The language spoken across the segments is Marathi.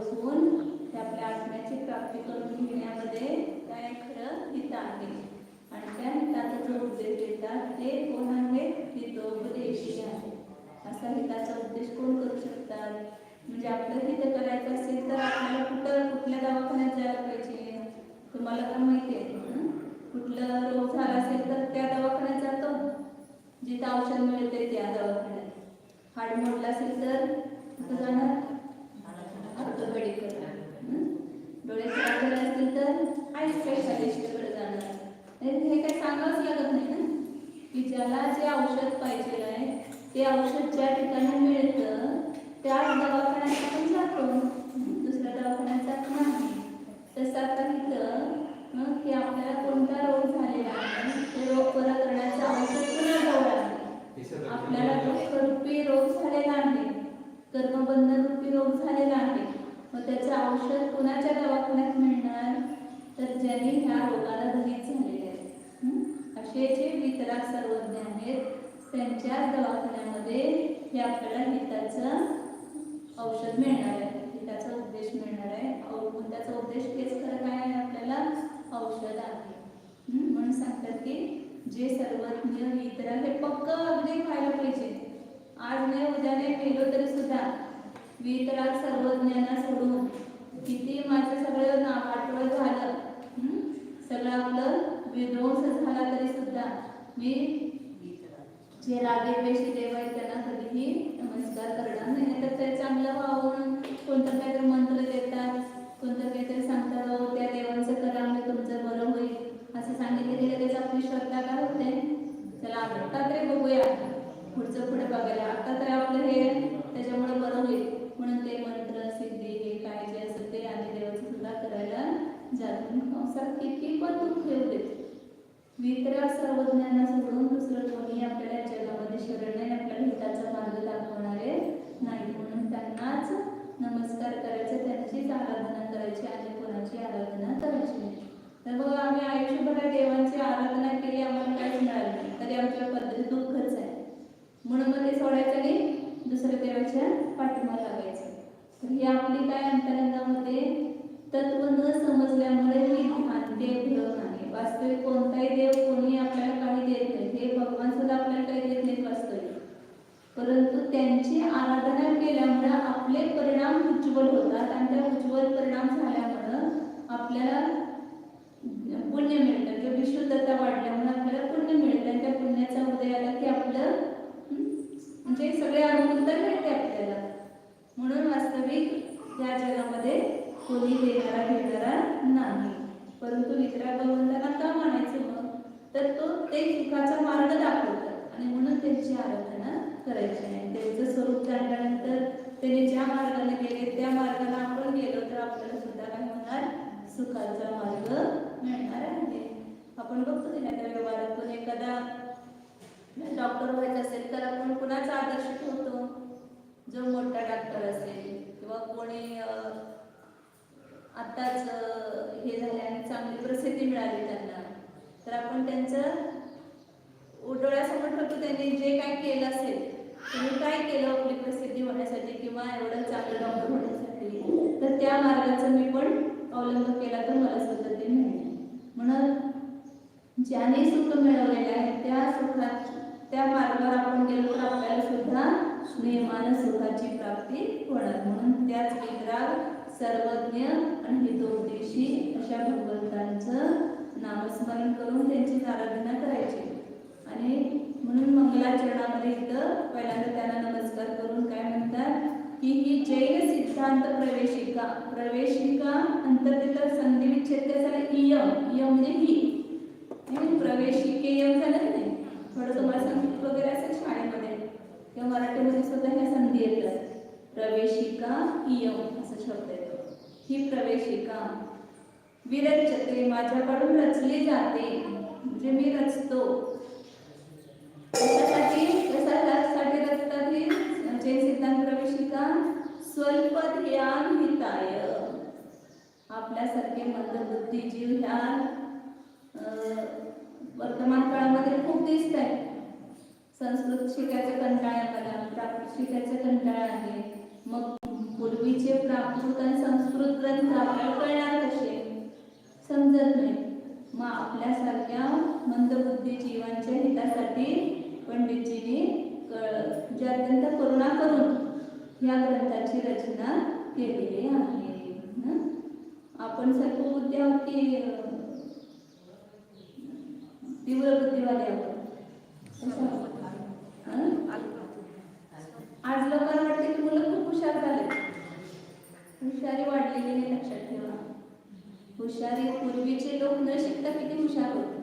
बसून ते आपल्या आत्म्याची प्राप्ती करून घेण्यामध्ये काय खरं हित आहे. आणि त्या हिताचा जो उपदेश देतात ते कोण आहेत? हितोपदेशी आहे. असा हिताचा उपदेश कोण करू शकतात? म्हणजे आपलं हित करायचं असेल तर आपल्याला कुठल्या दवाखान्यात जायला पाहिजे? तुम्हाला पण माहिती आहे. कुठला रोग झाला असेल तर त्या दवाखान्यात जातो, जिथं औषध मिळते त्या दवाखान्यात. हाड मोडला असेल तर कुठं जाणार? ऑर्थोपेडिकला. डोळे खराब झाले असतील तर आय स्पेशालिस्टकडे जाणार. हे काही सांगावंच लागत नाही ना, की ज्याला जे औषध पाहिजे आहे ते औषध ज्या ठिकाणी मिळतं त्याच दवाखान्यात आपण जातो, दुसऱ्या दवाखान्यात जात नाही. तसं आता इथं की आपल्याला कोणता रोग झालेला आहे ते रोग बरा करण्याचं औषध कुणाजवळ आहे? आपल्याला दुःखरूपी रोग झालेला आहे, कर्मबंधनरूपी रोग झालेला आहे. मग त्याचं औषध कुणाच्या दवाखान्यात मिळणार? तर ज्यांनी ह्या रोगाला रहित झालेले आहेत, असे जे वितराग सर्वज्ञ आहेत त्यांच्या दवाखान्यामध्ये हे आपल्याला हिताचं औषध मिळणार आहे, हिताचा उपदेश मिळणार आहे. त्याचा उपदेश तेच खरं काय आहे? आपल्याला औषध आहे. म्हणून सांगतात की जे सर्वज्ञ वितराग हे पक्क अगदी व्हायला पाहिजे. आज नाही उद्या नाही मेलो तरी सुद्धा वितराग सर्वज्ञांना सोडून किती माझं सगळं नावाटवं झालं, सगळं आपलं विध्वंस झाला तरी सुद्धा मी जे रागेपेशी देव आहेत त्यांना कधीही नमस्कार करणार नाही. तर ते चांगलं व्हावं म्हणून कोणतं काहीतरी मंत्र देतात, कोणतं काहीतरी सांगतात, त्या देवांचं करा म्हणजे तुमचं बरं होईल असं सांगितलं की लगेच आपली श्रद्धा काय होते? चला आता तरी बघूया, पुढचं पुढे बघायला, आता तरी आपलं हे त्याच्यामुळे बरं होईल म्हणून ते मंत्र सिद्धी हे काय जे असं ते आधी देवाचं सुद्धा करायला जातो. संसार किती पण दुःख येऊ देत, वितराग सर्वज्ञांना सोडून दुसरं कोणी आपल्याला जगामध्ये शरण नाही, आपल्याला हिताचा मार्ग दाखवणारे नाही. म्हणून त्यांनाच नमस्कार करायचे, त्यांचीच आराधना करायची आणि कोणाची आराधना करायची नाही. तर बघा आम्ही आयुष्यभर देवांची आराधना केली, आम्हाला काहीच मिळालं नाही, तरी आमच्या पद्धती दुःखच आहे. म्हणून मग ते सोडायचं आणि दुसऱ्या देवाच्या पाठीमागे लागायचं. तर ही आपली काय अंतरंगामध्ये तत्व न समजल्यामुळे ही ध्यान देव भ्रम आहे. वास्तविक कोणताही देव कोणी आपल्याला काही देत नाही, हे भगवान सुद्धा आपल्याला काही देत नाहीत वास्तविक, परंतु त्यांची आराधना केल्यामुळे आपले परिणाम उज्ज्वल होतात आणि त्या उज्ज्वल परिणाम झाल्यामुळं आपल्याला पुण्य मिळतं किंवा विशुद्धता वाढल्यामुळे आपल्याला पुण्य मिळतं आणि त्या पुण्याचा उदय आला की आपलं म्हणजे सगळे अनुकूलता मिळते आपल्याला. म्हणून वास्तविक या जगामध्ये कोणी देणारा घेणारा नाही, परंतु वितराग भगवंतांना का मानायचं मग? तर तो ते सुखाचा मार्ग दाखवतात आणि म्हणून त्यांची आराधना करायची आहे. त्यांचं स्वरूप जाणल्यानंतर त्यांनी ज्या मार्गाने गेले त्या मार्गाने आपण गेलो तर आपल्याला सुद्धा काय होणार? सुखाचा मार्ग मिळणार आहे. आपण बघतो की त्या व्यवहारातून एखादा डॉक्टर व्हायचं असेल तर आपण कुणाचा आदर्श ठेवतो? जो मोठा डॉक्टर असेल किंवा कोणी आत्ताच हे झाले आणि चांगली प्रसिद्धी मिळाली त्यांना, तर आपण त्यांचं डोळ्यासमोर ठेवतो. त्यांनी जे काय केलं असेल, तुम्ही काय केलं आपली प्रसिद्धी होण्यासाठी किंवा एवढं चांगलं डॉक्टर होण्यासाठी, तर त्या मार्गाचा मी पण अवलंब केला तर मला सुद्धा ते मिळेल. म्हणून ज्याने सुख मिळवलेलं आहे त्या सुखात त्या मार्गावर आपण गेलो तर आपल्याला सुद्धा नेमानं सुखाची प्राप्ती होणार. म्हणून त्याच वितराग सर्वज्ञ आणि हितोपदेशी अशा भगवंतांचं नामस्मरण करून त्यांची आराधना करायची. आणि म्हणून मंगलाचरणामध्ये इथं पहिल्यांदा त्यांना नमस्कार करून काय म्हणतात की ही जैन सिद्धांत प्रवेशिका, प्रवेशिका नंतर तिथं संधी विच्छेद झाला इयम, इयम म्हणजे ही प्रवेशिकेयम झालं नाही. थोडं तुम्हाला संस्कृत वगैरे असेल शाळेमध्ये किंवा मराठीमध्ये सुद्धा ह्या संधी येतात. प्रवेशिका इयम असं शब्द येतो. ही प्रवेशिका विरचते माझ्याकडून रचली जाते, म्हणजे मी रचतो. कशासाठी रचतात ही जैन सिद्धांत प्रवेशिका? स्वल्प ध्यान हिताय. आपल्यासारखे मंदबुद्धी जीव ह्या वर्तमान काळामध्ये खूप दिसत आहे. संस्कृत शिकायचं कंटाळा आहे, मला प्राकृत शिकायचं कंटाळा आहे. मग पूर्वीचे प्राकृत आणि संस्कृत ग्रंथ आपल्याला कळणार कसे? समजत नाही. मग आपल्यासारख्या मंदबुद्धी जीवांच्या हितासाठी पंडितजींनी म्हणजे अत्यंत करुणा करून या ग्रंथाची रचना केलेली आहे. आपण सर्व बुद्धी आहोत की तीव्र बुद्धिवाले आहोत? आज लोकांना वाटते की मुलं खूप हुशार झाले. हुशारी वाढलेली नाही, लक्षात ठेवा. हुशारी पूर्वीचे लोक न शिकता किती हुशार होते,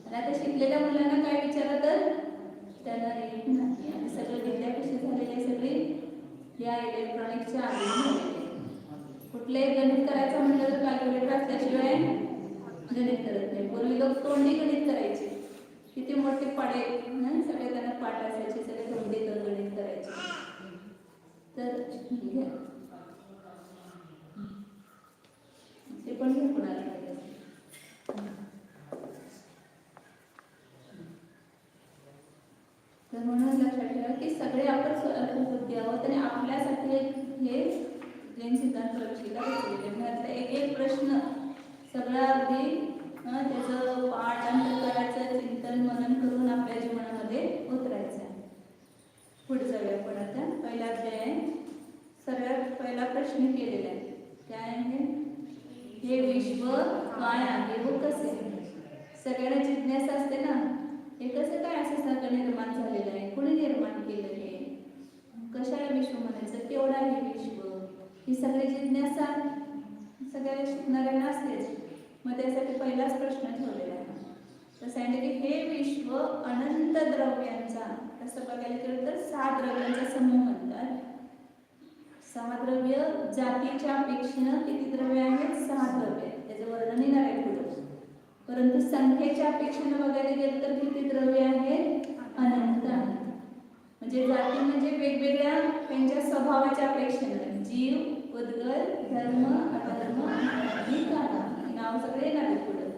आणि आता शिकलेल्या मुलांना काय विचारलं तर त्यांना येत नाही. आणि सगळं विद्या कशी झालेली सगळी या इलेक्ट्रॉनिकच्या आधी झालेली. कुठलंही गणित करायचं म्हटलं तर कॅल्क्युलेटर असल्याशिवाय गणित करत नाही. पूर्वी लोक तोंडी गणित करायचे, किती मोठे पाडे सगळे त्यांना पाठ असायचे, सगळे तोंडी गणित करायचे. तर ते पण कोणाला तर म्हणून लक्षात ठेवा की सगळे आपण स्वल्पबुद्धी आहोत आणि आपल्यासाठी हे जैन सिद्धांत प्रवेशिका घेतलेले. एक एक प्रश्न सगळा अगदी त्याचं पाठ आणि करायचं, चिंतन मनन करून आपल्या जीवनामध्ये उतरायचं आहे. पुढे जाऊया आपण आता. पहिला अध्याय सर्वात पहिला प्रश्न केलेला आहे. काय आहे? हे विश्व काय आहे व कसे? सगळ्यांना जिज्ञासा असते ना, हे कसं काय असं सगळं निर्माण झालेलं आहे, कोणी निर्माण केलं, हे कशाला विश्व म्हणायचं, केवढा आहे विश्व, ही सगळी जिज्ञासा सगळ्या शिकणाऱ्यांना असतेच. मग त्यासाठी पहिलाच प्रश्न ठेवलेला आहे. तर सांगितलं की हे विश्व अनंत द्रव्यांचा, तसं बघायला गेलं तर 6 द्रव्यांचा समूह म्हणतात. 6 द्रव्य जातीच्या अपेक्षेनं किती द्रव्य आहेत? 6 द्रव्य. त्याचं वर्णन येणार आहे पुढे. परंतु संख्येच्या अपेक्षेनं बघायला गेलं तर किती द्रव्य आहेत? अनंत आहेत. म्हणजे जाती म्हणजे वेगवेगळ्या त्यांच्या स्वभावाच्या अपेक्षेनं, जीव, उद्गल, धर्म, अधर्म आणि काळ, नाव सगळे येणार आहे पुढे.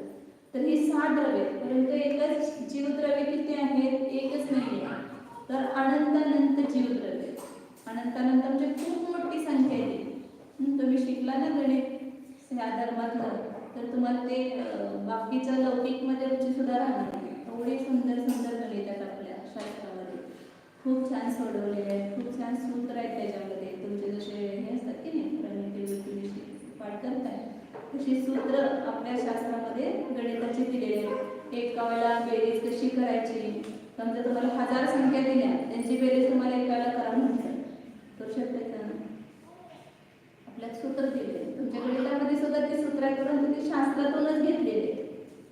तर ही 6 द्रव्य, परंतु एकच जीवद्रव्य किती आहेत? एकच नाही आहे. तर अनंत जीवद्रव्य. अनंत म्हणजे खूप मोठी संख्या आहे. तुम्ही शिकला ना गणित या धर्मातलं, तर तुम्हाला ते बाकीच्या लौकिकमध्ये रुची सुद्धा राहणार नाही. एवढे सुंदर गणित आहेत आपल्या शास्त्रामध्ये, खूप छान सोडवलेले आहेत, खूप छान सूत्र आहेत त्याच्यामध्ये. तुमचे जसे हे असतात की नाही, प्रणिती तुम्ही पाठ करताय तशी सूत्र आपल्या शास्त्रामध्ये गणिताची दिलेली आहेत. एका वेळेला बेरीज कशी करायची, समजा तुम्हाला 1000 संख्या दिल्या, त्यांची बेरीज तुम्हाला एका वेळेला करा म्हणतात, करू शकता का? आपल्याला सूत्र दिले. तुमच्या गणितामध्ये सुद्धा ते सूत्र आहे, परंतु ते शास्त्रातूनच घेतलेले,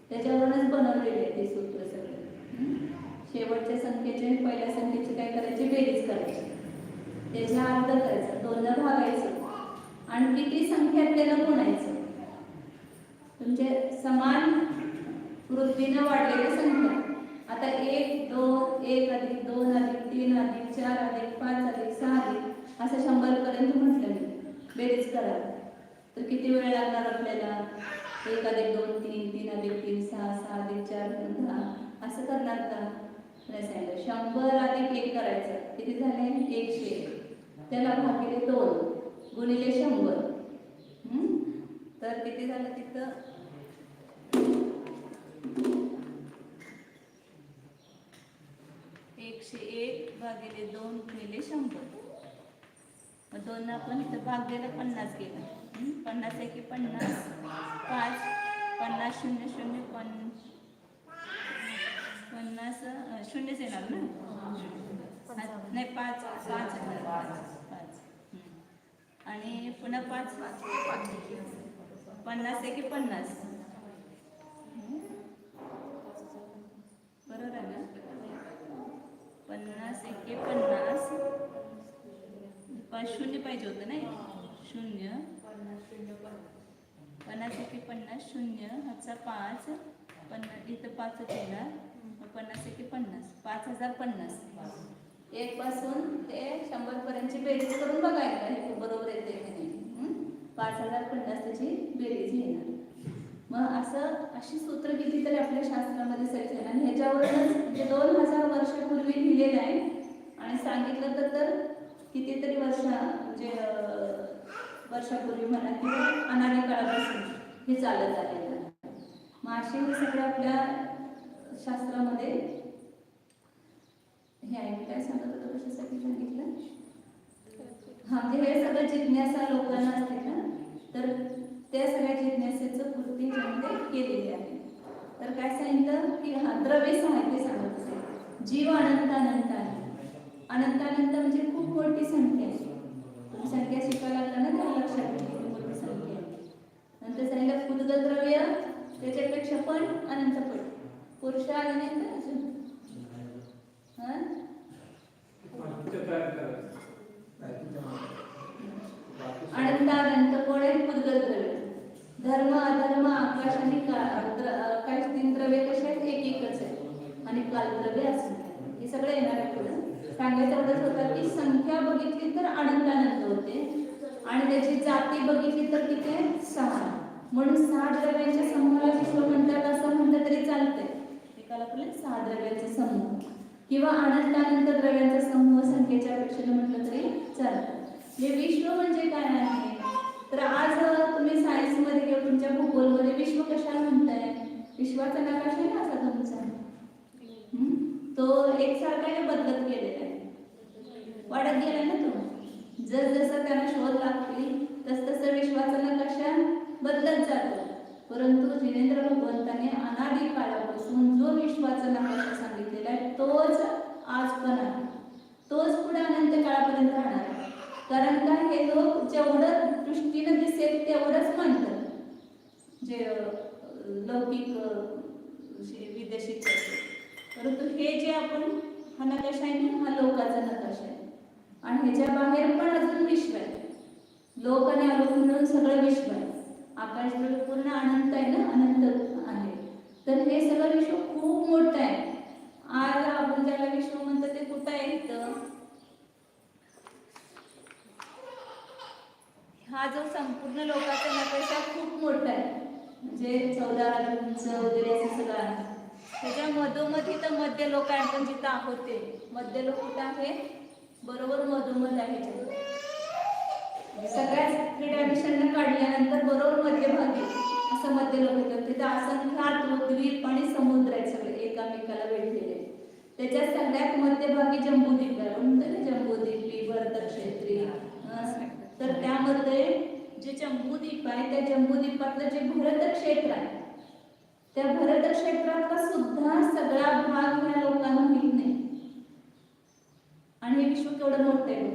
त्याच्यावरूनच बनवलेले ते सूत्र सगळे. शेवटच्या संख्येचे पहिल्या संख्येची काय करायची? बेरीज करायची, त्याच्या अर्ध करायचं, 2 भागायचं आणि किती संख्या त्याला गुणायचं. तुमचे समान वृद्धीनं वाढलेल्या संख्या, आता 1, 2, 1 अधिक 2 अधिक 3 अधिक 4 अधिक 5 अधिक 6 अधिक असं 100 पर्यंत म्हटलं मी बेरीज करा, तर किती वेळ लागणार आपल्याला? 1 अधिक 2 3, 3 अधिक 3 6, 6 अधिक 4 15 असं करणार का? नाही सांगितलं. 100 अधिक 1 करायचं, किती झाले? 100. त्याला भागिले 2 गुणिले 100, तर किती झालं तिथं? 101 भागिले 2 गुणिले 100. मग 2 आपण इथं भाग दिला 50 केला. 50 एके 50, 5 50 0 0 50 शून्यच येणार ना? नाही 5 आणि पुन्हा 5 50 एके 50, बरोबर आहे ना? 50 एके 50, 5 शून्य पाहिजे होतं नाही? 0 50 एके 50 0 हाचा 5 50 इथं 5 येणार. 50 एके 50 5050. 1 पासून ते 100 पर्यंतची बेरीज करून बघायला हे बरोबर येते की नाही. 5050 त्याची बेरीज येणार. मग अशी सूत्र कितीतरी आपल्या शास्त्रामध्ये सगळे, आणि ह्याच्यावरूनच म्हणजे 2000 वर्षापूर्वी लिहिलेलं आहे. आणि सांगितलं तर कितीतरी वर्ष म्हणजे वर्षापूर्वी म्हणा किंवा अनादी काळापासून हे चालत आलेलं आहे. मग असे हे सगळं आपल्या शास्त्रामध्ये हे आहे. काय सांगत होतं, कशासाठी सांगितलं? हा, म्हणजे हे सगळं जिज्ञासा लोकांना असते ना, तर त्या सगळ्या जिज्ञासेचं पूर्ती ज्यामध्ये केलेली आहे. तर काय सांगितलं की हा द्रव्य साहित्य सांगत असेल. जीव अनंत अनंत आहे. अनंत अनंत म्हणजे खूप मोठी संख्या आहे. संख्या शिकायला लागला ना त्याला लक्षात येईल मोठी संख्या आहे. नंतर सांगितलं कुदगल द्रव्य त्याच्यापेक्षा पण अनंत पण. पुरुष आले नाही का अजून? अनंत अनंत कोण आहे? कुदगल द्रव्य. धर्म अधर्म आकाश आणि आकाश तीन द्रव्य कसे आहेत? एक एकच आहे. आणि कालद्रव्य असं हे सगळं येणार आहे पुढे. सांगायचं एवढंच होतं की संख्या बघितली तर अनंत अनंत होते आणि त्याची जाती बघितली तर किती आहे? 6. म्हणून 6 द्रव्यांच्या समूहाला विश्व म्हणतात असं म्हटलं तरी चालतंय. एकाला पण 6 द्रव्यांचे समूह किंवा अनंत अनंत द्रव्यांचा समूह संख्येच्या अपेक्षेने म्हटलं तरी चालतं. हे विश्व म्हणजे काय आहे? तर आज तुम्ही सायन्स मध्ये किंवा तुमच्या भूगोलमध्ये विश्व कशाला म्हणताय? विश्वाचा नकाशा आहे ना असा तुमचा, तो एकसारखा बदलत गेलेला आहे, वाढत गेला ना तो. जसं त्यांना शोध लागतील तसं विश्वाचा नकाशा बदलत जातो. परंतु जिनेंद्र भगवंताने अनादी काळापासून जो विश्वाचा नकाशा सांगितलेला आहे तोच आज पण आहे, तोच पुढे अनंत काळापर्यंत राहणार आहे. कारण का हे लोक जेवढं दृष्टीने दिसेल तेवढंच म्हणतात, जे लौकिक विद्या शिकतात. परंतु हे जे आपण हा नकाशा आहे ना, हा लोकाचा नकाशा आहे आणि ह्याच्या बाहेर पण अजून विश्व आहे. लोक आणि अलोक मिळून सगळं विश्व आहे. आकाश पूर्ण अनंत आहे ना, अनंत आहे. तर हे सगळं विश्व खूप मोठं आहे. आज आपण ज्याला विश्व म्हणतो ते कुठं आहे? इथं हा जो संपूर्ण लोकाचा नकाशा खूप मोठा आहे, म्हणजे 14 राज्यांचं वगैरे असं सगळं आहे. त्याच्या मधोमध इथं मध्य लोक आहे. आपण जिथं आहोत ते मध्य लोक कुठं आहे? बरोबर मधोमध आहे. सगळ्याच क्रीडा विषयांना काढल्यानंतर बरोबर मध्यभागी असं मध्य लोक येतात. तिथं असंख्य द्वीप आणि समुद्र आहेत, सगळे एकामेकाला वेढलेले. त्याच्यात सगळ्यात मध्यभागी जम्बूद्वीप आहे. म्हणतात ना जम्बूद्वीपी भरतक्षेत्री. तर त्यामध्ये जे जम्बूद्वीप आहे त्या जम्बूद्वीपातलं जे भरत क्षेत्र आहे त्या भरत क्षेत्रातला सुद्धा सगळा भाग ह्या लोकांना माहित नाही. आणि हे विश्व केवढं मोठं आहे.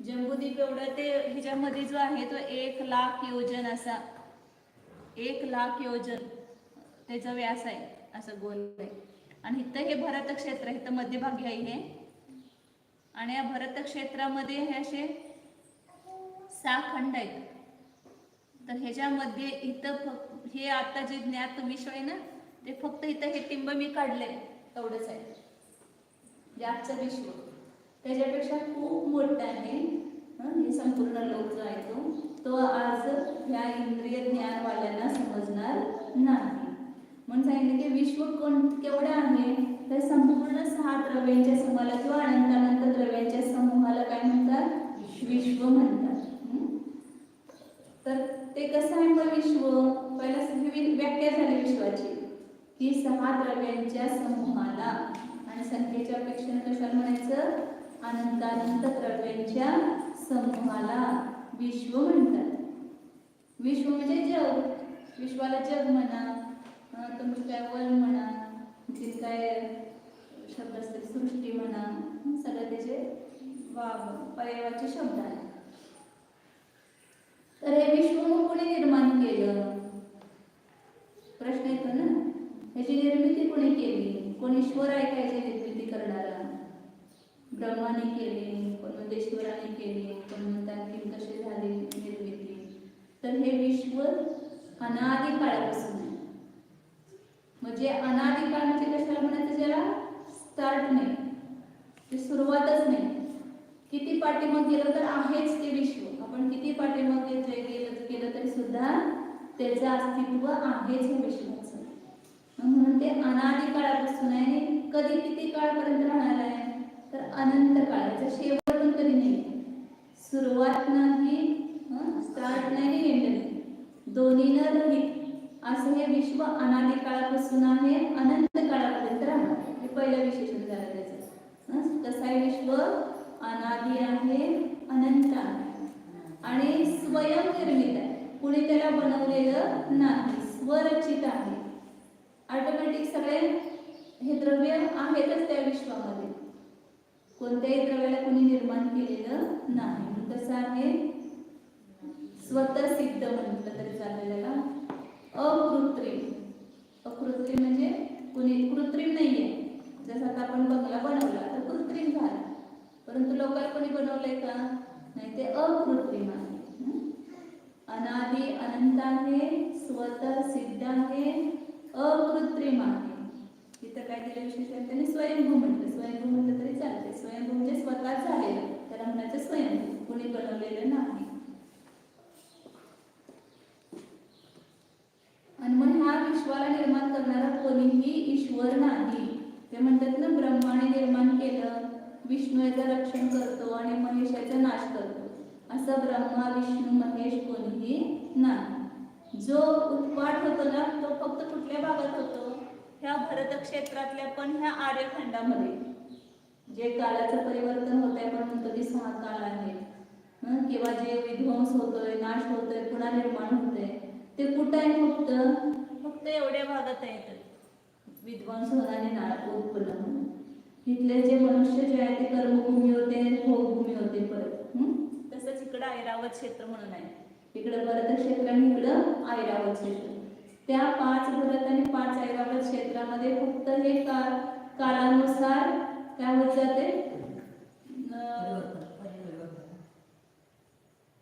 जम्बूद्वीप एवढं ते ह्याच्यामध्ये जो आहे तो 1,00,000 योजन असा 1,00,000 योजन त्याचा व्यास आहे, असं गोल आहे. आणि इथं हे भरत क्षेत्र इथं मध्यभागी आहे हे. आणि या भरत क्षेत्रामध्ये हे असे 6 खंड आहेत. तर ह्याच्यामध्ये इथं हे आता जे ज्ञात विश्व आहे ना ते फक्त इथं हे टिंब मी काढले एवढंच आहे. आजचं विश्व त्याच्यापेक्षा खूप मोठं आहे. हे संपूर्ण लोक जो आहे तो आज ह्या इंद्रिय ज्ञानवाल्यांना समजणार नाही. म्हणून सांगितलं की विश्व केवढं आहे? तर संपूर्ण 6 द्रव्यांच्या समूहाला किंवा अनंत अनंत द्रव्यांच्या समूहाला काय म्हणतात? विश्व म्हणतात. तर ते कसं आहे मग विश्व? पहिला व्याख्या झाली विश्वाची की 6 द्रव्यांच्या समूहाला, आणि संख्येच्या अपेक्षेने कशाला म्हणायचं? अनंत अनंत द्रव्यांच्या समूहाला विश्व म्हणतात. विश्व म्हणजे जग. विश्वाला जग म्हणा, तुम्ही काय वन म्हणा, ते काय शब्द असतात सृष्टी म्हणा, सगळं त्याचे पर्यायाचे शब्द आहेत. तर हे विश्व कोणी निर्माण केलं? प्रश्न येतो ना. ह्याची निर्मिती कोणी केली? कोण ईश्वर आहे का याची निर्मिती करणारा? ब्रह्माने केली, कोण म्हणते ईश्वराने केली, कोण म्हणतात आणखी कशी झाली निर्मिती. तर हे विश्व अनादी काळापासून आहे. म्हणजे अनादी काळ म्हणजे कशाला म्हणायचं? ज्याला स्टार्ट नाही, ते सुरुवातच नाही. किती पाठीमाग गेलं तर आहेच ते विश्व. आपण किती पाठीमाग गेलं तरी सुद्धा त्याचं अस्तित्व आहेच हे विश्वाचं. म्हणून ते अनादी काळापासून आहे. कधी किती काळापर्यंत राहणार आहे? तर अनंत काळाचा शेवट पण कधी नाही. सुरुवात नाही, स्टार्ट नाही, एंड नाही, दोन्हीनं रहित असं हे विश्व अनादी काळापासून आहे, अनंत काळापर्यंत राहणार. हे पहिलं विशेषण झालं त्याचं. कसं आहे विश्व? अनादी आहे, अनंत आहे आणि स्वयंनिर्मित आहे. कुणी त्याला बनवलेलं नाही, स्वरचित आहे. ऑटोमॅटिक सगळे हे द्रव्य आहेतच त्या विश्वामध्ये. कोणत्याही द्रव्याला कुणी निर्माण केलेलं नाही. कसं आहे? स्वतः सिद्ध म्हटलं तरी चालेल त्याला. अकृत्रिम. अकृत्रिम म्हणजे कुणी कृत्रिम नाहीये. जसं आता आपण बंगला बनवला तर कृत्रिम झाला, परंतु लोकांना कोणी बनवलंय का? नाही, ते अकृत्रिम आहे. अनादी अनंत आहे, स्वतः सिद्ध आहे, अकृत्रिम आहे. इथं काय दिलं विशेषण? त्यांनी स्वयंभू म्हटलं. स्वयंभू म्हटलं तरी चालते. स्वयंभू म्हणजे स्वतः झालेलं, त्याला म्हणायचं स्वयंभू, कोणी बनवलेलं नाही. आणि मग ह्या विश्वाला निर्माण करणारा कोणीही ईश्वर नाही. ते म्हणतात ना, ब्रह्माने निर्माण केलं, विष्णू याचं रक्षण करतो आणि महेश याचा नाश करतो. असं ब्रह्मा विष्णू महेश कोणीही नाही. जो उत्पाट होतो ना, तो फक्त कुठल्या भागात होतो? ह्या भरत क्षेत्रातल्या, पण ह्या आर्यखंडामध्ये जे कालाचं परिवर्तन होत आहे, पण म्हणतो की 6 काळ आहेत, किंवा जे विध्वंस होतोय, नाश होतोय, पुन्हा निर्माण होतोय, ते कुठं आहे? फक्त एवढ्या भागात आहेत. विध्वंस होणारे नाळ उत्पन्न होणं. इथले जे मनुष्य जे आहे ते कर्मभूमी होते, भोगभूमी होते परत. तसंच इकडं ऐरावत क्षेत्र म्हणून आहे. इकडं भरत क्षेत्र आणि इकडं ऐरावत क्षेत्र. त्या 5 भरत आणि 5 ऐरावत क्षेत्रामध्ये फक्त हे कालानुसार काय होत जाते?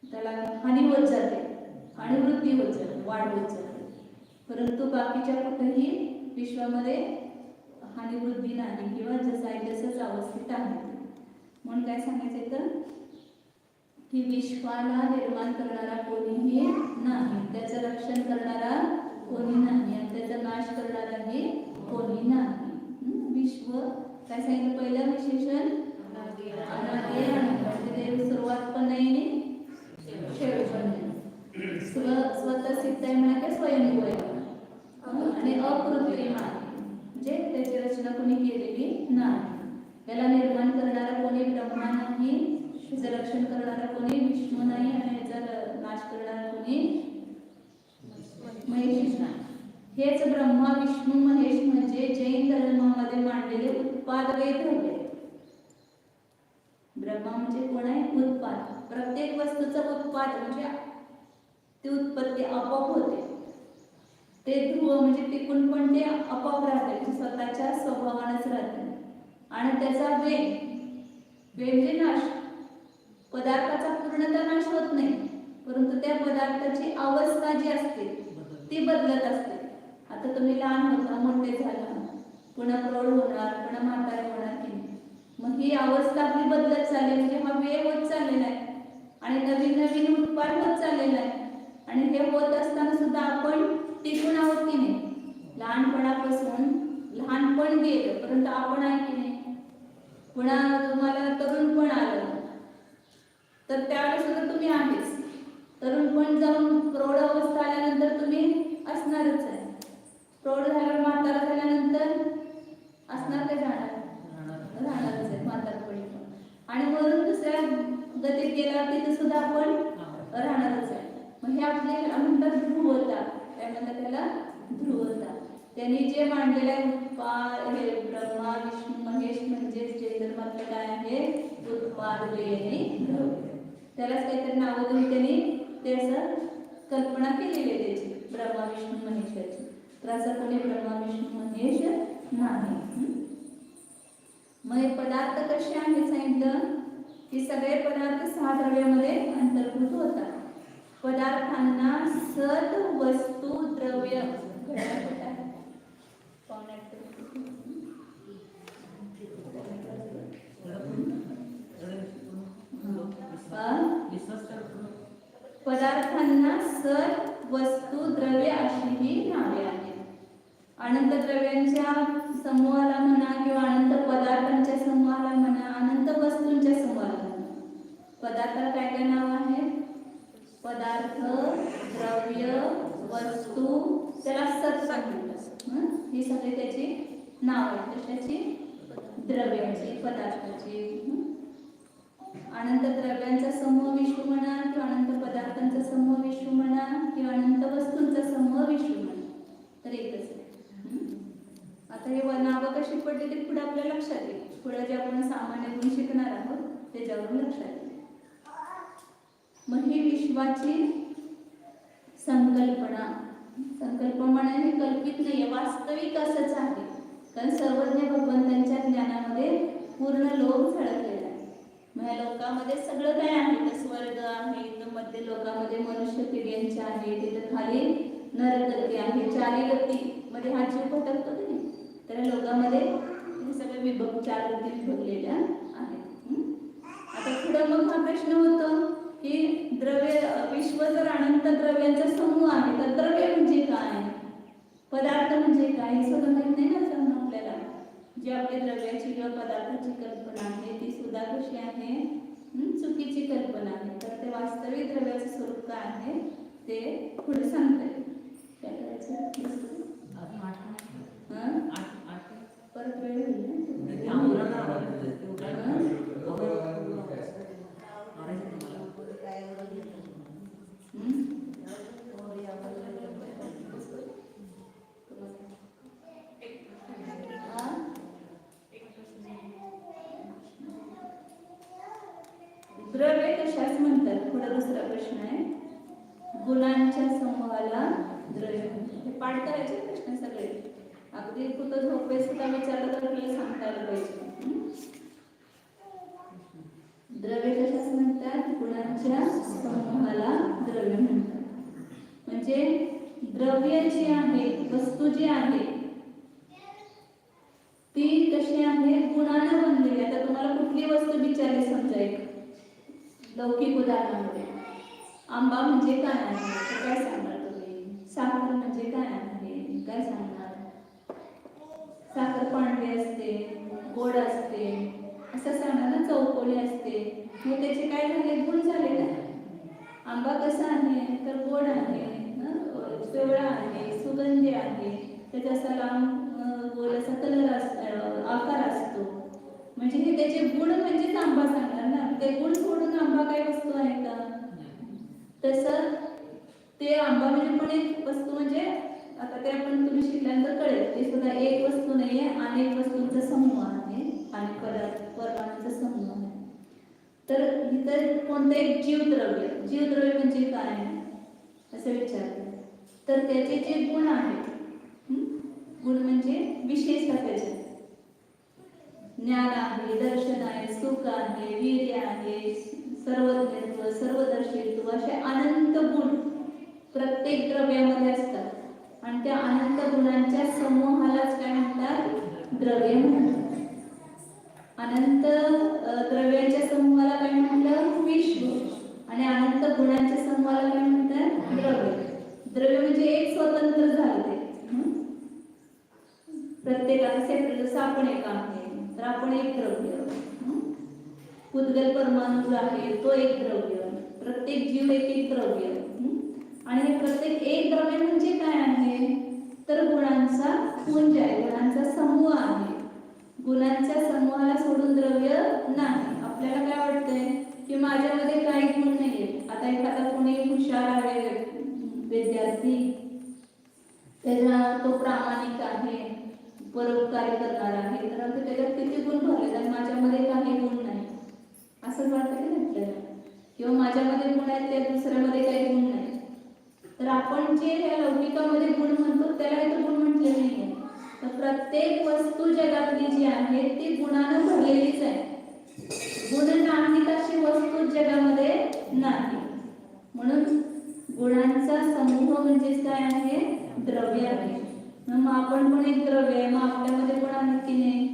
त्याला हानी होत जाते आणि वृद्धी होत जाते, वाढ होत जाते. परंतु बाकीच्या कुठेही विश्वामध्ये हानी वृद्धी नाही, किंवा जसं आहे तसंच अवस्थित आहे. म्हणून काय सांगायचं तर की विश्वाला निर्माण करणारा कोणीही नाही, त्याचं रक्षण करणारा कोणी नाही आणि त्याचा नाश करणाराही कोणी नाही. विश्व काय सांगितलं? पहिलं विशेषण अनादी आहे, सुरुवात पण नाही शेवट पण नाही. स्वतः सिद्ध आहे म्हणा की स्वयंभू आहे आणि अकृत्रिम आहे, म्हणजे त्याची रचना कोणी केलेली नाही. याला निर्माण करणारा कोणी ब्रह्मा नाही, त्याचं रक्षण करणारा कोणी विष्णू नाही आणि याचा नाश करणारा कोणी महेश नाही. हेच ब्रह्मा विष्णू महेश म्हणजे जैन धर्मामध्ये मांडलेले उत्पादवे द्रव्य. ब्रह्मा म्हणजे कोण आहे? उत्पाद. प्रत्येक वस्तूचं उत्पाद म्हणजे ती उत्पत्ती आपोआप होते. ते ध्रुव म्हणजे टिकून पण ते आपोआप राहते, स्वतःच्या स्वभावानेच राहते. आणि त्याचा वेग म्हणजे नाश. पदार्थाचा पूर्णतः नाश होत नाही, परंतु त्या पदार्थाची अवस्था जी असते ती बदलत असते. आता तुम्ही लहान होता, मोठे झाला, पुन्हा प्रौढ होणार, पुन्हा म्हातारे होणार की नाही. मग ही अवस्था आपली बदलत चालली, म्हणजे हा वेग होत चाललेला आहे आणि नवीन नवीन उत्पाद होत चाललेला आहे. आणि हे होत असताना सुद्धा आपण टिकून आहोत की नाही? लहानपणापासून लहानपण गेलं, परंतु आपण आहे की नाही? पुन्हा तुम्हाला तरुणपण आलं तर त्यावेळेस सुद्धा तुम्ही आहेच. तरुणपण जाऊन प्रौढ अवस्था आल्यानंतर तुम्ही असणारच आहे. प्रौढ झाल्यावर म्हातारा झाल्यानंतर असणार ते राहणारच आहे म्हातारपणी. आणि म्हणून दुसऱ्या गतीत गेल्यावर तिथे सुद्धा आपण राहणारच आहे. मग हे आपले म्हणतात ध्रुवता. काय म्हणतात त्याला? ध्रुवता. त्यांनी जे मांडलेलं आहे हे ब्रह्मा विष्णू महेश म्हणजे जे धर्मातलं काय आहे? उत्पाद वेणी द्रव्य. त्यालाच काहीतरी नाव देऊन त्यांनी ते असं कल्पना केलेली आहे त्याची, ब्रह्मा विष्णू महेशाची. तर असं कोणी ब्रह्मा विष्णू महेश नाही. मग हे पदार्थ कसे आहेत सांगितलं की सगळे पदार्थ 6 द्रव्यामध्ये अंतर्भूत होतात. पदार्थांना सद वस्तू द्रव्य पदार्थांना सद वस्तू द्रव्य अशी ही नावे आहेत. अनंत द्रव्यांच्या समूहाला म्हणा किंवा अनंत पदार्थांच्या समूहाला म्हणा, अनंत वस्तूंच्या समूहाला म्हणा. पदार्थाला काय काय नाव आहे? पदार्थ, द्रव्य, वस्तू, त्याला सत्ता म्हणतात. ही सगळी त्याची नाव आहेत. कशाची? द्रव्याची, पदार्थाची. अनंत द्रव्यांचा समूह विश्व म्हणा किंवा अनंत पदार्थांचा समूह विश्व म्हणा किंवा अनंत वस्तूंचा समूह विश्व म्हणा, तर एकच आहे. आता हे नावं कशी पडली ते पुढे आपल्या लक्षात येईल. पुढे जे आपण सामान्य गुण शिकणार आहोत त्याच्यावरून लक्षात येईल. मग ही विश्वाची संकल्पना ही कल्पित नाहीये, वास्तविक असंच आहे. कारण सर्वज्ञ भगवंतांच्या ज्ञानामध्ये पूर्ण लोक झळकलेला आहे. मग या लोकामध्ये सगळं काय आहे? तर स्वर्ग आहे, तर मध्य लोकामध्ये मनुष्य किड्यांचे आहे, तिथे खाली नरगती आहे, चारी गती मध्ये हा जीव भटकतो नाही. तर या लोकांमध्ये हे सगळे चार गती विभगलेल्या आहेत. आता पुढे मग हा प्रश्न होतो की विश्व जर अनंत द्रव्यांचा समूह आहे तर द्रव्य म्हणजे काय, पदार्थ म्हणजे काय, हे सुद्धा माहित नाही ना समजा आपल्याला. जी आपली द्रव्याची किंवा पदार्थाची कल्पना आहे ती सुद्धा कशी आहे? चुकीची कल्पना आहे. तर ते वास्तविक द्रव्याचं स्वरूप काय आहे ते पुढे सांगता येईल. काय करायचं? परत वेळ होईल. द्रव्य कशाच म्हणतात? पुढे दुसरा प्रश्न आहे. गुणांच्या समूहाला द्रव्य म्हणतात. हे पाठ करायचे प्रश्न सगळे. अगदी कुठं झोपे सुद्धा विचारलं तर आपल्याला सांगता आलं पाहिजे. द्रव्य कशाच म्हणतात? गुणांच्या समूहाला द्रव्य म्हणतात. म्हणजे द्रव्य जी आहे, वस्तू जी आहे ती कशी आहे? गुणानं बनलेली. आता तुम्हाला कुठली वस्तू विचारली समजा एक लौकिक उदाहरणामध्ये, आंबा म्हणजे काय आहे काय सांगणार तुम्ही? साखर म्हणजे काय आहे काय सांगणार? साखर पांढरी असते, गोड असते असं सांगणार ना, चौकोनी असते. मग त्याचे काय झाले? गुण झाले ना. आंबा कसा आहे? तर गोड आहे, पिवळा आहे, सुगंधी आहे, त्याचा असा लांब गोल असा कलर आकार असतो. म्हणजे हे त्याचे गुण म्हणजेच आंबा सांगणार ना. ते गुण सोडून आंबा काय वस्तू आहे का? तसं ते आंबा म्हणजे पण एक वस्तू. म्हणजे आता ते आपण तुम्ही शिकल्यानंतर कळेल ते सुद्धा एक वस्तू नाहीये, अनेक वस्तूंचा समूह आहे आणि परमाणूंचा समूह आहे. तर इतर कोणतं एक जीवद्रव्य म्हणजे काय असं विचारलं तर त्याचे जे गुण आहेत, गुण म्हणजे विशेषता, त्याचे ज्ञान आहे, दर्शन आहे, सुख आहे, वीर्य आहे, सर्वज्ञत्व, सर्वदर्शित्व, असे अनंत गुण प्रत्येक द्रव्यामध्ये असतात. आणि त्या अनंत गुणांच्या समूहालाच काय म्हणतात? द्रव्य म्हणतात. अनंत द्रव्यांच्या समूहाला काय म्हटलं? विश्व. आणि अनंत गुणांच्या समूहाला काय म्हणतात? द्रव्य. द्रव्य म्हणजे एक स्वतंत्र झालं ते. प्रत्येकाला सेपरेट. जसं आपण एक आहे तर आपण एक द्रव्य. पुद्गल परमाणू आहे तो एक द्रव्य. प्रत्येक जीव एक द्रव्य. आणि हे प्रत्येक एक द्रव्य म्हणजे काय आहे? तर गुणांचा पुंज आहे, गुणांचा समूह आहे. गुणांच्या समूहाला सोडून द्रव्य नाही. आपल्याला काय वाटतंय की माझ्यामध्ये काही गुण नाहीये. आता एखादा कोणी हुशार आहे विद्यार्थी, त्याचा तो प्रामाणिक आहे, परोपकारी करणार आहे, तर त्याच्यात किती गुण भरले आणि माझ्यामध्ये काही गुण नाही असंच वाटतं की आपल्याला. किंवा माझ्यामध्ये गुण आहेत त्या दुसऱ्यामध्ये काही गुण नाही. तर आपण जे या लौकिकामध्ये गुण म्हणतो त्याला इथं गुण म्हटले नाहीये. तर प्रत्येक वस्तू जगातली जी आहे ती गुणानं भरलेलीच आहे. गुण नाहीत अशी वस्तू जगामध्ये नाही. म्हणून गुणांचा समूह म्हणजेच काय आहे? द्रव्य आहे. मग आपण पण एक द्रव्य आहे. मग आपल्यामध्ये गुण आहेत की नाही?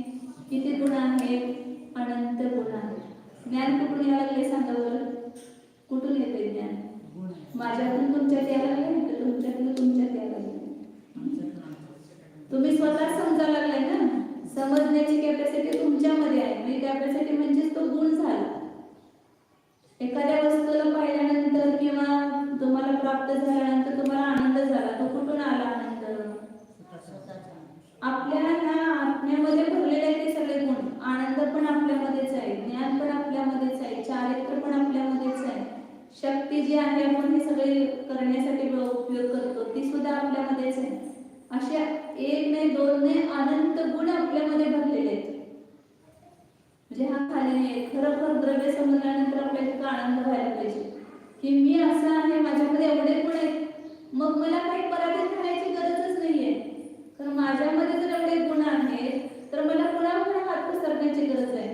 किती गुण आहेत? अनंत गुण आहेत. ज्ञान कुठून यायला लागले सांगा बरं? कुठून येते ज्ञान? माझ्यातून तुमच्यात यायला लागले तर तुमच्यातून तुमच्यात यायला लागले. तुम्ही स्वतः समजायला लागलाय ना. समजण्याची कॅपॅसिटी तुमच्यामध्ये आहे. म्हणजे कॅपॅसिटी म्हणजेच तो गुण झाला. प्राप्त झाल्यानंतर तुम्हाला आनंद झाला, तो कुठून आला आनंद? आपल्या ह्या आत्म्यामध्ये भरलेले आहेत ते सगळे गुण. आनंद पण आपल्यामध्येच आहे, ज्ञान पण आपल्यामध्येच आहे, चारित्र्य पण आपल्यामध्येच आहे, शक्ती जी आहे आपण हे सगळे करण्यासाठी उपयोग करतो ती सुद्धा आपल्यामध्येच आहे. अशा एक नाही दोन नाही अनंत गुण आपल्यामध्ये भरलेले आहेत. म्हणजे हा खाली नाही, खरोखर द्रव्य समजल्यानंतर आपल्याला इतका आनंद व्हायला पाहिजे की मी असं आहे, माझ्यामध्ये एवढे गुण आहेत, मग मला काही पराधीन राहण्याची गरजच नाहीये. तर माझ्यामध्ये जर एवढे गुण आहेत तर मला कुणाकडे हात पसरण्याची गरज आहे?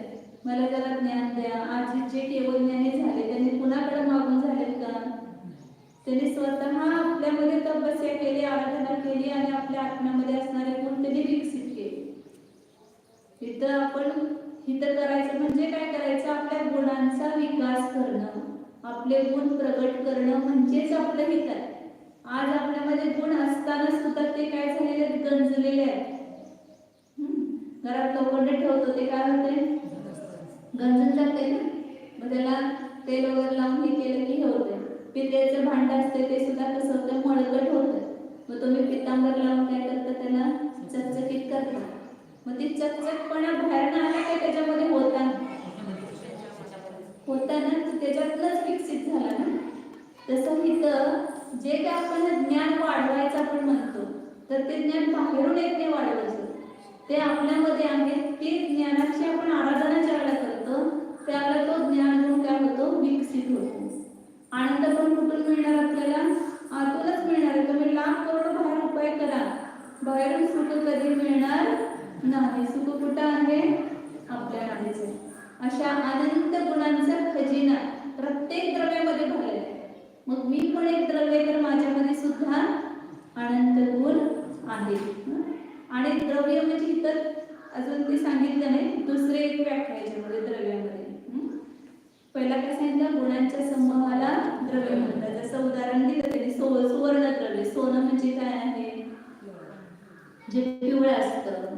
मला जरा ज्ञान द्या. आज जे केवळ ज्ञानी झाले त्यांनी कुणाकडे मागून झालेत का? त्यांनी स्वतः आपल्यामध्ये तपस्या केली, आराधना केली आणि आपल्या आत्म्यामध्ये असणारे गुण त्यांनी विकसित केले. इथं आपण हित करायचं म्हणजे काय करायचं? आपल्या गुणांचा विकास करणं, आपले गुण प्रगट करणं म्हणजेच आपलं हित आहे. आज आपल्यामध्ये गुण असताना सुद्धा ते काय झालेले आहेत? गंजलेले आहेत. घरात लोखंड ठेवतो ते काय होते? गंजून जाते ना. मग त्याला तेल वगैरे लावून हे केलं की हे होते. पितळेचं भांड असते ते सुद्धा कसं होतं? मळकट होतं. मग तुम्ही पितांबर लावून काय करता? त्याला चकचकीत करता. मग ती चकचकपणा बाहेर ना आला काय त्याच्यामध्ये होता ना, त्याच्यातलंच विकसित झाला ना. तसं इथं जे काय आपण ज्ञान वाढवायचं आपण म्हणतो तर ते ज्ञान बाहेरून येत नाही वाढवायचं, ते आपल्यामध्ये आहे. ते ज्ञानाची आपण आराधना ज्यावेळेला करतो त्यावेळेला तो ज्ञान गुण काय होतो? विकसित होतो. आनंद पण कुठून मिळणार आपल्याला? आतूनच मिळणार. तुम्ही लाख करोड बाहेर उपाय करा, बाहेरून सुख कधी मिळणार नाही. सुख कुठं आहे? आपल्यामध्येच आहे. अशा अनंत गुणांचा खजिना प्रत्येक द्रव्यामध्ये भरलेला आहे. मग मी पण एक द्रव्य, तर माझ्यामध्ये सुद्धा अनंत गुण आहेत. आणि द्रव्य म्हणजे इतर अजून ते सांगितलं नाही, दुसरे एक व्याख्या याच्यामध्ये द्रव्यामध्ये. पहिला काय सांगितलं? गुणांच्या समूहाला द्रव्य म्हणतात. जसं उदाहरण दिलं त्यांनी सुवर्ण द्रव्य. सोनं म्हणजे काय आहे? जे पिवळं असतं,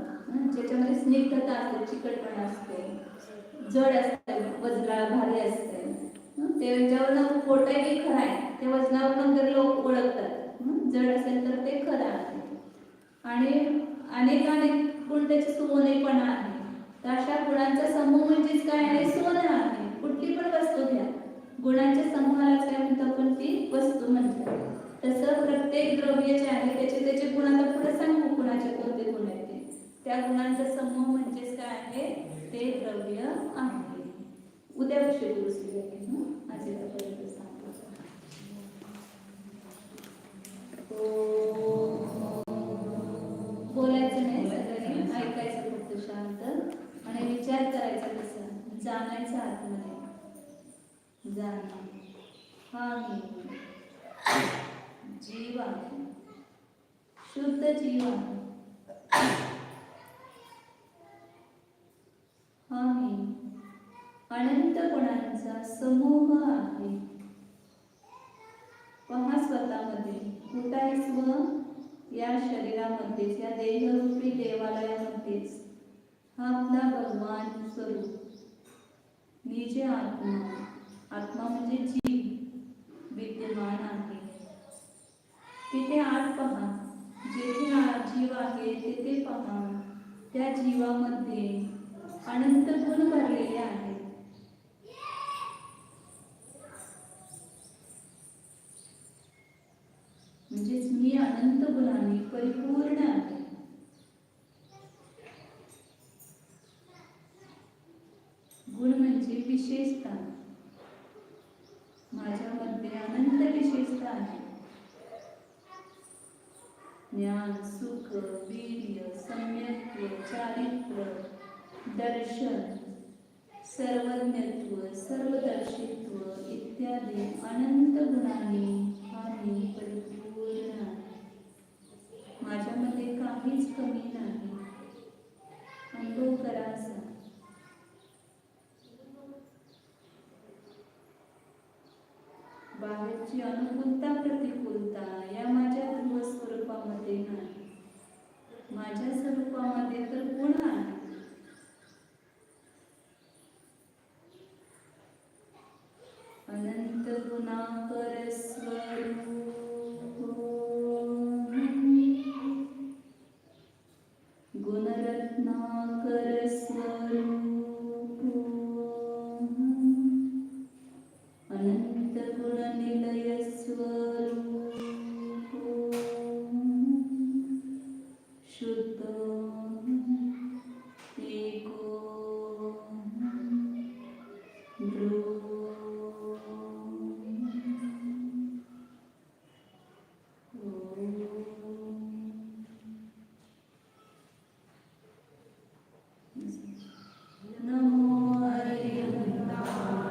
ज्याच्यामध्ये स्निग्धता असते, चिकटपणा असते, जड असते, वजनाला भारी असते. ते ज्यावरनं खोटं आहे की खरं आहे ते वजनावरून जर लोक ओळखतात. जड असेल तर ते खरं आहे. आणि अनेक गुण त्याचे सोनेपणा आहे. तर अशा गुणांचा समूह म्हणजेच काय आहे? सोनं आहे. कुठली पण वस्तू घ्या, गुणांच्या समूहालाच काय म्हणतो आपण? ती वस्तू म्हणतात. तसं प्रत्येक द्रव्य जे आहे त्याचे गुण आता पुढे सांगू कुणाचे कोणते गुण आहेत ते. त्या गुणांचा समूह म्हणजेच काय आहे? ते द्रव्य आहे. उद्या विषय दुसरी आज पर्यंत सांगतो. बोलायचं नाही, सगळ्यांनी ऐकायचं फक्त शांत आणि विचार करायचा. कसं जाणायचं आतमध्ये? जाणं. हा मी जीव आहे, शुद्ध जीव आहे. हा मी अनंत गुणांचा समूह आहे. पहा स्वतःमध्ये कुठं आहे स्व? या शरीरामध्येच, या देहरूपी देवालयामध्येच हा आपला भगवान स्वरूप. मी जे आत्मा म्हणजे जीव विद्यमान आहे. तिथे आत पहा, जेथे जीव आहे तिथे पहा, त्या जीवामध्ये अनंत गुण भरलेले आहेत. म्हणजेच मी अनंत गुणांनी परिपूर्ण आहे. गुण म्हणजे विशेषता. माझ्यामध्ये अनंत विशेषता आहे. ज्ञान, सुख, वीर्य, सम्यक्त्व, चारित्र्य, दर्शन, सर्वज्ञत्व, सर्वदर्शित्व इत्यादी अनंत गुणांनी हा मी परिपूर्ण आहे. माझ्यामध्ये काहीच कमी नाही. अनुभव करा असा. बाहेरची अनुकूलता प्रतिकूलता या माझ्या ध्रुव स्वरूपामध्ये नाही. माझ्या स्वरूपामध्ये तर गुण आहे. अनंत गुणाकर